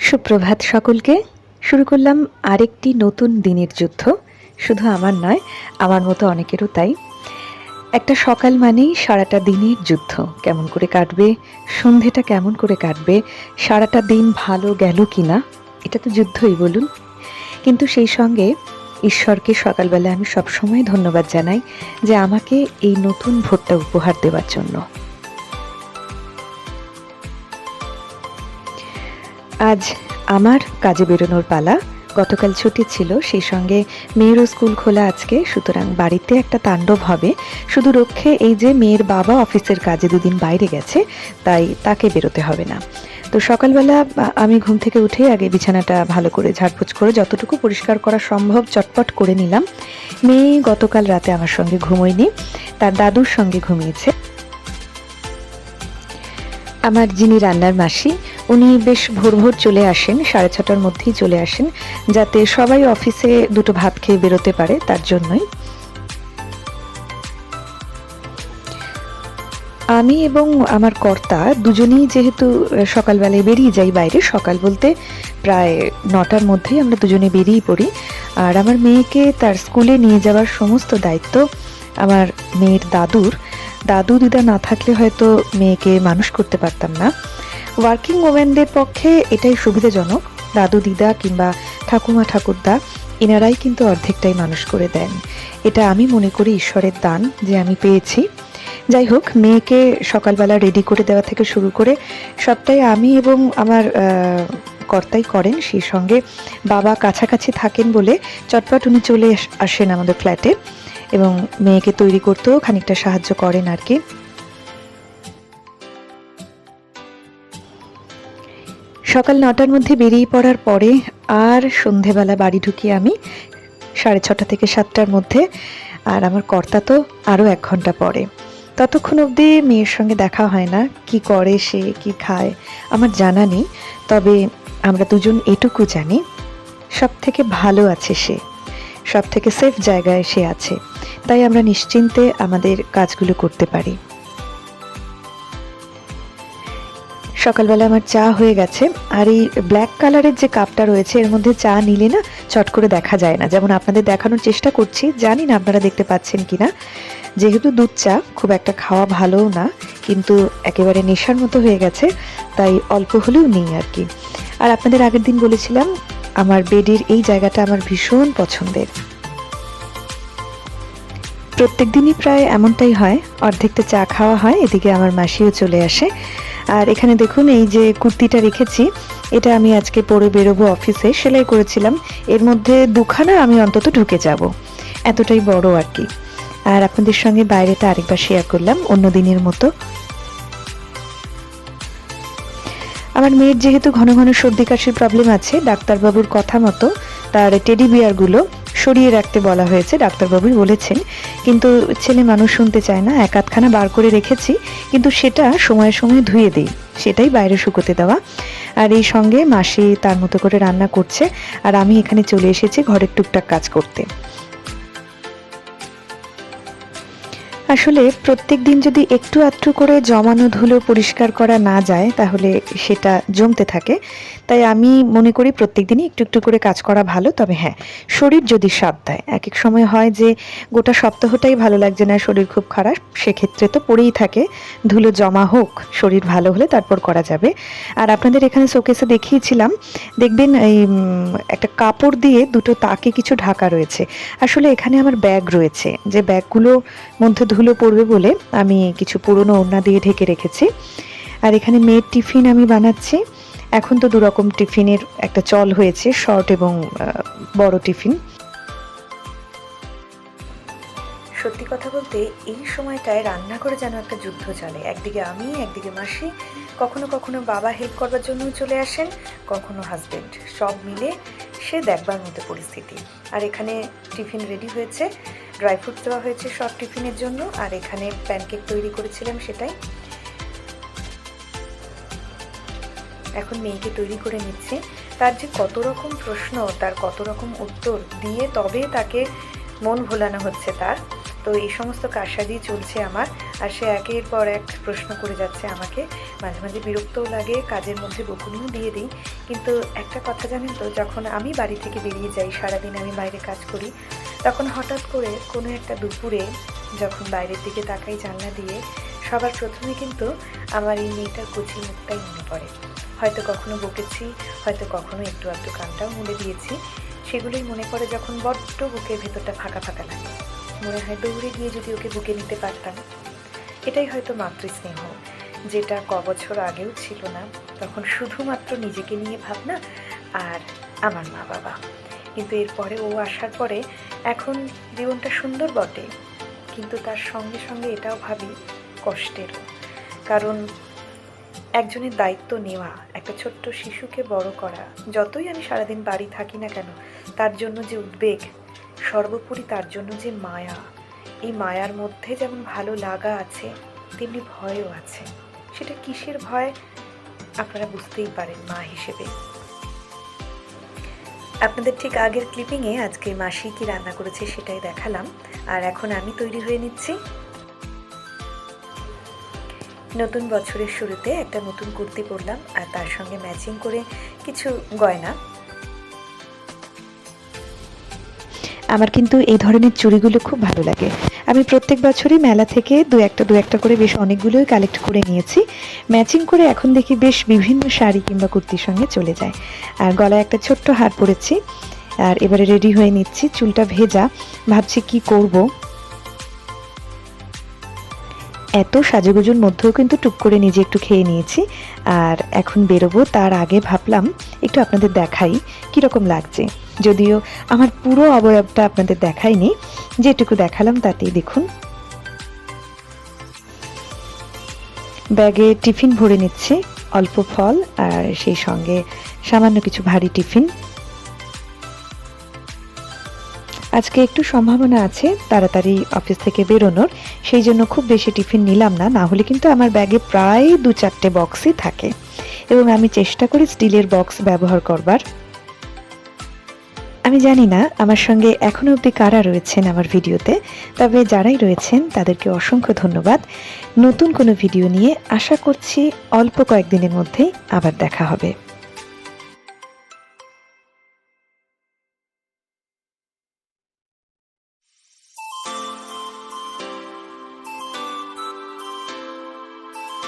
সুপ্রভাত সকলকে। শুরু করলাম আরেকটি নতুন দিনের যুদ্ধ। শুধু আমার নয়, আমার মতো অনেকেরও তাই। একটা সকাল মানেই সারাটা দিনের যুদ্ধ। কেমন করে কাটবে, সন্ধেটা কেমন করে কাটবে, সারাটা দিন ভালো গেল কিনা, এটা তো যুদ্ধই বলুন। কিন্তু সেই সঙ্গে ঈশ্বরকে সকালবেলা আমি সবসময় ধন্যবাদ জানাই যে আমাকে এই নতুন ভোরটা উপহার দেওয়ার জন্য। আজ আমার কাজে বেরোনোর পালা। গতকাল ছুটি ছিল, সেই সঙ্গে মেয়েরও স্কুল খোলা আজকে, সুতরাং বাড়িতে একটা তাণ্ডব হবে। শুধু রক্ষে এই যে মেয়ের বাবা অফিসের কাজে দুদিন বাইরে গেছে, তাই তাকে বেরোতে হবে না। তো সকালবেলা আমি ঘুম থেকে উঠে আগে বিছানাটা ভালো করে ঝাড়পোছ করে যতটুকু পরিষ্কার করা সম্ভব চটপট করে নিলাম। মেয়ে গতকাল রাতে আমার সঙ্গে ঘুমোয়নি, তার দাদুর সঙ্গে ঘুমিয়েছে। আমার যিনি রান্নার মাসি, উনি বেশ ভোর ভোর চলে আসেন, 6:30টার মধ্যেই চলে আসেন, যাতে সবাই অফিসে দুটো ভাত খেয়ে বেরোতে পারে, তার জন্যই। আমি এবং আমার কর্তা দুজনেই যেহেতু সকালবেলায় বেরিয়ে যাই বাইরে, সকাল বলতে প্রায় 9টার মধ্যেই আমরা দুজনে বেরিয়ে পড়ি। আর আমার মেয়েকে তার স্কুলে নিয়ে যাওয়ার সমস্ত দায়িত্ব আমার মেয়ের দাদু দিদা না থাকলে হয়তো মেয়েকে মানুষ করতে পারতাম না। ওয়ার্কিং ওমেনদের পক্ষে এটাই সুবিধাজনক, দাদু দিদা কিংবা ঠাকুমা ঠাকুরদা এনারাই কিন্তু অর্ধেকটাই মানুষ করে দেন। এটা আমি মনে করি ঈশ্বরের দান যে আমি পেয়েছি। যাই হোক, মেয়েকে সকালবেলা রেডি করে দেওয়া থেকে শুরু করে সবটাই আমি এবং আমার কর্তাই করেন। সেই সঙ্গে বাবা কাছাকাছি থাকেন বলে চটপট উনি চলে আসেন আমাদের ফ্ল্যাটে এবং মেয়েকে তৈরি করতেও খানিকটা সাহায্য করেন আর কি। সকাল 9টার মধ্যে বেরিয়ে পড়ার পরে আর সন্ধেবেলা বাড়ি ঢুকি আমি 6:30 থেকে 7টার মধ্যে। আর আমার কর্তা তো আরও 1 ঘন্টা পরে। ততক্ষণ অবধি মেয়ের সঙ্গে দেখা হয় না। কি করে সে, কি খায় আমার জানা নেই, তবে আমরা দুজন এটুকু জানি সব থেকে ভালো আছে সে, সব থেকে সেফ জায়গায় সে আছে, তাই আমরা নিশ্চিন্তে আমাদের কাজগুলো করতে পারি। সকালবেলা আমার চা হয়ে গেছে। আর এই ব্ল্যাক কালারের যে কাপটা রয়েছে, এর মধ্যে চা নিলে না চট করে দেখা যায় না, যেমন আপনাদের দেখানোর চেষ্টা করছি, জানি না আপনারা দেখতে পাচ্ছেন কিনা। যেহেতু দুধ চা খুব একটা খাওয়া ভালোও না, কিন্তু একেবারে নেশার মতো হয়ে গেছে, তাই অল্প হলেও নেই আর কি। আর আপনাদের আগের দিন বলেছিলাম আমার বেডের এই জায়গাটা আমার ভীষণ পছন্দের। প্রত্যেক দিনই প্রায় এমনটাই হয়, অর্ধেকটা চা খাওয়া হয়, এদিকে আমার মাসিও চলে আসে। আর এখানে দেখুন এই যে কুর্তিটা রেখেছি, এটা আমি আজকে পরে বেরোবো অফিসে, সেলাই করেছিলাম। এর মধ্যে 2খানা আমি অন্তত ঢুকে যাব, এতটাই বড় আর কি। আর আপনাদের সঙ্গে বাইরেটা আরেকবার শেয়ার করলাম অন্য দিনের মতো। আমার মেয়ের যেহেতু ঘন ঘন সর্দি কাশির প্রবলেম আছে, ডাক্তারবাবুর কথা মতো তার টেডি বিয়ারগুলো সরিয়ে রাখতে বলা হয়েছে, ডাক্তারবাবুই বলেছেন। কিন্তু ছেলে মানুষ শুনতে চায় না, 1-8খানা বার করে রেখেছি, কিন্তু সেটা সময়ে সময়ে ধুয়ে দিই, সেটাই বাইরে শুকোতে দেওয়া। আর এই সঙ্গে মাসি তার মতো করে রান্না করছে, আর আমি এখানে চলে এসেছি ঘরের টুকটাক কাজ করতে। আসলে প্রত্যেক দিন যদি একটু আধটু করে জমানো ধুলো পরিষ্কার করা না যায়, তাহলে সেটা জমতে থাকে। তাই আমি মনে করি প্রত্যেক দিনই একটু একটু করে কাজ করা ভালো। তবে হ্যাঁ, শরীর যদি সাথ দেয়, এক এক সময় হয় যে গোটা সপ্তাহটাই ভালো লাগছে না, শরীর খুব খারাপ, সেক্ষেত্রে তো পড়েই থাকে, ধুলো জমা হোক, শরীর ভালো হলে তারপর করা যাবে। আর আপনাদের এখানে শোকেসে দেখিয়েছিলাম, দেখবেন এই একটা কাপড় দিয়ে দুটো তাকে কিছু ঢাকা রয়েছে। আসলে এখানে আমার ব্যাগ রয়েছে, যে ব্যাগগুলো মধ্যে ধুলো পড়বে বলে আমি কিছু পুরনো ওড়না দিয়ে ঢেকে রেখেছি। আর এখানে মেয়ের টিফিন আমি বানাচ্ছি। এখন তো 2 রকম টিফিনের একটা চল হয়েছে, শর্ট এবং বড় টিফিন। সত্যি কথা বলতে এই সময়টায় রান্না করে যেন একটা যুদ্ধ চলে, একদিকে আমি, একদিকে মাসি, কখনো কখনো বাবা হেল্প করবার জন্যও চলে আসেন, কখনো হাজবেন্ড, সব মিলে সে দেখবার মতো পরিস্থিতি। আর এখানে টিফিন রেডি হয়েছে, ড্রাই ফ্রুট দেওয়া হয়েছে সব টিফিনের জন্য, আর এখানে প্যানকেক তৈরি করেছিলাম সেটাই। এখন মেয়েকে তৈরি করে নিচ্ছে, তার যে কত রকম প্রশ্ন, তার কত রকম উত্তর দিয়ে তবে তাকে মন ভোলানো হচ্ছে তার। তো এই সমস্ত কারসাজি চলছে আমার। আর সে একের পর এক প্রশ্ন করে যাচ্ছে আমাকে। মাঝে মাঝে বিরক্তও লাগে, কাজের মধ্যে বকুনিও দিয়ে দিই। কিন্তু একটা কথা জানেন তো, যখন আমি বাড়ি থেকে বেরিয়ে যাই, সারাদিন আমি বাইরে কাজ করি, তখন হঠাৎ করে কোনো একটা দুপুরে যখন বাইরের দিকে তাকাই জানলা দিয়ে, সবার প্রথমে কিন্তু আমার এই মেয়েটার কচি মুখটাই মনে পড়ে। হয়তো কখনো বকেছি, হয়তো কখনো একটু আধটু কানটাও মুড়ে দিয়েছি। সেগুলোই মনে পড়ে যখন বড্ড বুকের ভেতরটা ফাঁকা ফাঁকা লাগে। মনে হয় দৌড়ে গিয়ে যদি ওকে বুকে নিতে পারতাম। এটাই হয়তো মাতৃস্নেহ, যেটা বছর আগেও ছিল না। তখন শুধুমাত্র নিজেকে নিয়ে ভাবনা আর আমার মা বাবা। কিন্তু এরপরে ও আসার পরে এখন জীবনটা সুন্দর বটে, কিন্তু তার সঙ্গে সঙ্গে এটাও ভাবি কষ্টেরও। কারণ একজনের দায়িত্ব নেওয়া, একটা ছোট্ট শিশুকে বড় করা, যতই আমি সারাদিন বাড়ি থাকি না কেন, তার জন্য যে উদ্বেগ, সর্বোপরি তার জন্য যে মায়া, এই মায়ার মধ্যে যেমন ভালো লাগা আছে, তেমনি ভয়ও আছে। সেটা কিসের ভয় আপনারা বুঝতেই পারেন মা হিসেবে। আপনাদের ঠিক আগের ক্লিপিংয়ে আজকে মাসি কি রান্না করেছে সেটাই দেখালাম। আর এখন আমি তৈরি হয়ে নিচ্ছি। নতুন বছরের শুরুতে একটা নতুন কুর্তি পরলাম, আর তার সঙ্গে ম্যাচিং করে কিছু গয়না। আমার কিন্তু এই ধরনের চুড়িগুলো খুব ভালো লাগে। আমি প্রত্যেক বছরই মেলা থেকে দু একটা করে বেশ অনেকগুলোই কালেক্ট করে নিয়েছি। ম্যাচিং করে এখন দেখি বেশ বিভিন্ন শাড়ি কিংবা কুর্তির সঙ্গে চলে যায়। আর গলায় একটা ছোট্ট হার পরেছি। আর এবারে রেডি হয়ে নিচ্ছি, চুলটা ভেজা, ভাবছি কি করব। এত সাজুগুজুর মধ্যেও কিন্তু টুক করে নিজে একটু খেয়ে নিয়েছি। আর এখন বেরোবো, তার আগে ভাবলাম একটু আপনাদের দেখাই কীরকম লাগছে। যদিও আমার পুরো অবয়বটা আপনাদের দেখাইনি, যেটুকু দেখালাম তাতেই দেখুন। ব্যাগে টিফিন ভরে নিচ্ছি, অল্প ফল আর সেই সঙ্গে সামান্য কিছু ভারী টিফিন। আজকে একটু সম্ভাবনা আছে তাড়াতাড়ি অফিস থেকে বেরোনোর, সেই জন্য খুব বেশি টিফিন নিলাম না, না হলে কিন্তু আমার ব্যাগে প্রায় 2-4টে বক্সই থাকে এবং আমি চেষ্টা করি স্টিলের বক্স ব্যবহার করবার। আমি জানি না আমার সঙ্গে এখনো অবধি কারা রয়েছেন আমার ভিডিওতে, তবে যারাই রয়েছেন তাদেরকে অসংখ্য ধন্যবাদ। নতুন কোনো ভিডিও নিয়ে আশা করছি অল্প কয়েকদিনের মধ্যেই আবার দেখা হবে।